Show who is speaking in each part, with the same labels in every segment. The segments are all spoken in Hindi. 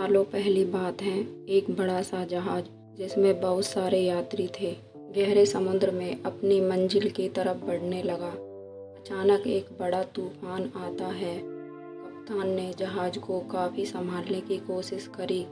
Speaker 1: सालों पहली बात है। एक बड़ा सा जहाज जिसमें बहुत सारे यात्री थे, गहरे समुद्र में अपनी मंजिल की तरफ बढ़ने लगा। अचानक एक बड़ा तूफान आता है। कप्तान ने जहाज को काफ़ी संभालने की कोशिश करी,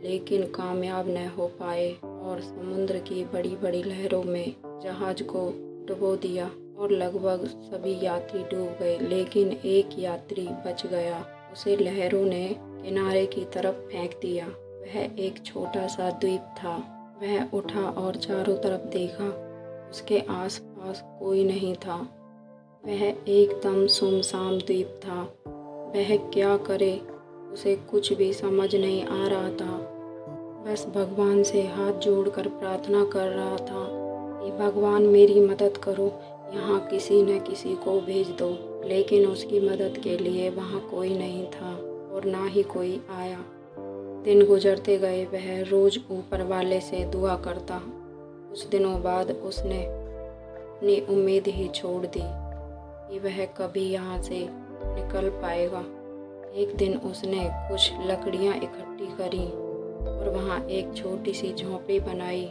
Speaker 1: लेकिन कामयाब न हो पाए और समुद्र की बड़ी बड़ी लहरों में जहाज को डुबो दिया और लगभग सभी यात्री डूब गए, लेकिन एक यात्री बच गया। उसे लहरों ने किनारे की तरफ फेंक दिया। वह एक छोटा सा द्वीप था। वह उठा और चारों तरफ देखा। उसके आसपास कोई नहीं था। वह एकदम सुनसान द्वीप था। वह क्या करे, उसे कुछ भी समझ नहीं आ रहा था। बस भगवान से हाथ जोड़कर प्रार्थना कर रहा था कि भगवान मेरी मदद करो, यहाँ किसी न किसी को भेज दो। लेकिन उसकी मदद के लिए वहाँ कोई नहीं था और ना ही कोई आया। दिन गुजरते गए। वह रोज़ ऊपर वाले से दुआ करता। कुछ दिनों बाद उसने अपनी उम्मीद ही छोड़ दी कि वह कभी यहाँ से निकल पाएगा। एक दिन उसने कुछ लकड़ियाँ इकट्ठी करी और वहाँ एक छोटी सी झोंपड़ी बनाई।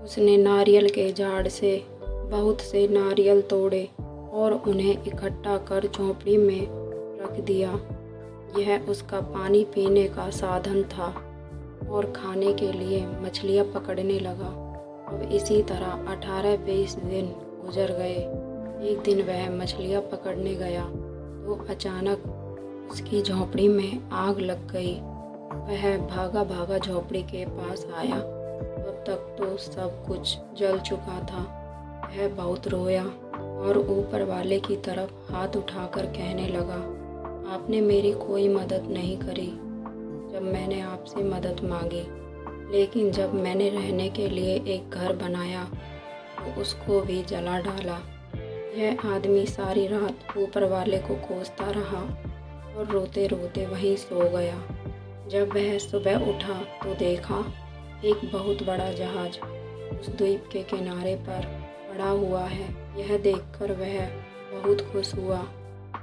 Speaker 1: उसने नारियल के झाड़ से बहुत से नारियल तोड़े और उन्हें इकट्ठा कर झोंपड़ी में रख दिया। यह उसका पानी पीने का साधन था और खाने के लिए मछलियाँ पकड़ने लगा। अब इसी तरह 18-20 दिन गुजर गए। एक दिन वह मछलियाँ पकड़ने गया तो अचानक उसकी झोंपड़ी में आग लग गई। वह भागा भागा झोंपड़ी के पास आया। तब तक तो सब कुछ जल चुका था। वह बहुत रोया और ऊपर वाले की तरफ हाथ उठाकर कहने लगा, आपने मेरी कोई मदद नहीं करी जब मैंने आपसे मदद मांगी, लेकिन जब मैंने रहने के लिए एक घर बनाया तो उसको भी जला डाला। यह आदमी सारी रात ऊपर वाले को कोसता रहा और रोते रोते वहीं सो गया। जब वह सुबह उठा तो देखा एक बहुत बड़ा जहाज उस द्वीप के किनारे पर पड़ा हुआ है। यह देखकर वह बहुत खुश हुआ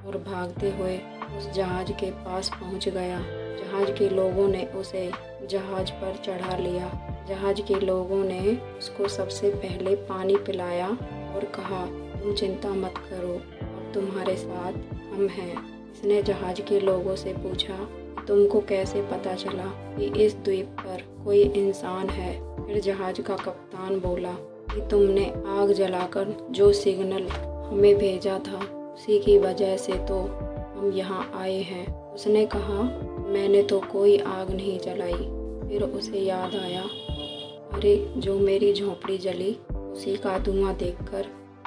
Speaker 1: और भागते हुए उस जहाज के पास पहुंच गया। जहाज के लोगों ने उसे जहाज पर चढ़ा लिया। जहाज के लोगों ने उसको सबसे पहले पानी पिलाया और कहा, तुम चिंता मत करो, अब तुम्हारे साथ हम हैं। इसने जहाज के लोगों से पूछा, तुमको कैसे पता चला कि इस द्वीप पर कोई इंसान है? फिर जहाज का कप्तान बोला कि तुमने आग जलाकर जो सिग्नल हमें भेजा था, उसी की वजह से तो हम यहाँ आए हैं। उसने कहा, मैंने तो कोई आग नहीं जलाई। फिर उसे याद आया, अरे जो मेरी झोंपड़ी जली उसी का धुआं देखकर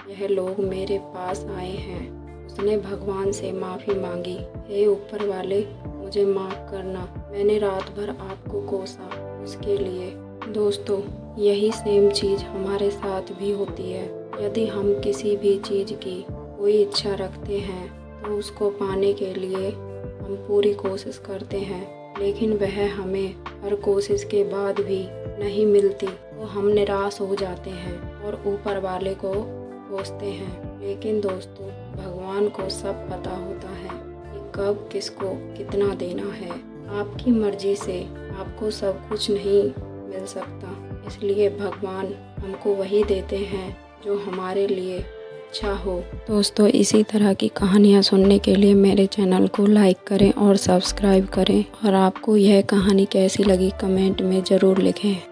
Speaker 1: यह लोग मेरे पास आए हैं। उसने भगवान से माफ़ी मांगी, हे ऊपर वाले मुझे माफ़ करना, मैंने रात भर आपको कोसा उसके लिए। दोस्तों, यही सेम चीज़ हमारे साथ भी होती है। यदि हम किसी भी चीज़ की कोई इच्छा रखते हैं तो उसको पाने के लिए हम पूरी कोशिश करते हैं, लेकिन वह हमें हर कोशिश के बाद भी नहीं मिलती तो हम निराश हो जाते हैं और ऊपर वाले को कोसते हैं। लेकिन दोस्तों, भगवान को सब पता होता है कि कब किसको कितना देना है। आपकी मर्जी से आपको सब कुछ नहीं मिल सकता, इसलिए भगवान हमको वही देते हैं जो हमारे लिए अच्छा हो। दोस्तों, इसी तरह की कहानियाँ सुनने के लिए मेरे चैनल को लाइक करें और सब्सक्राइब करें। और आपको यह कहानी कैसी लगी कमेंट में ज़रूर लिखें।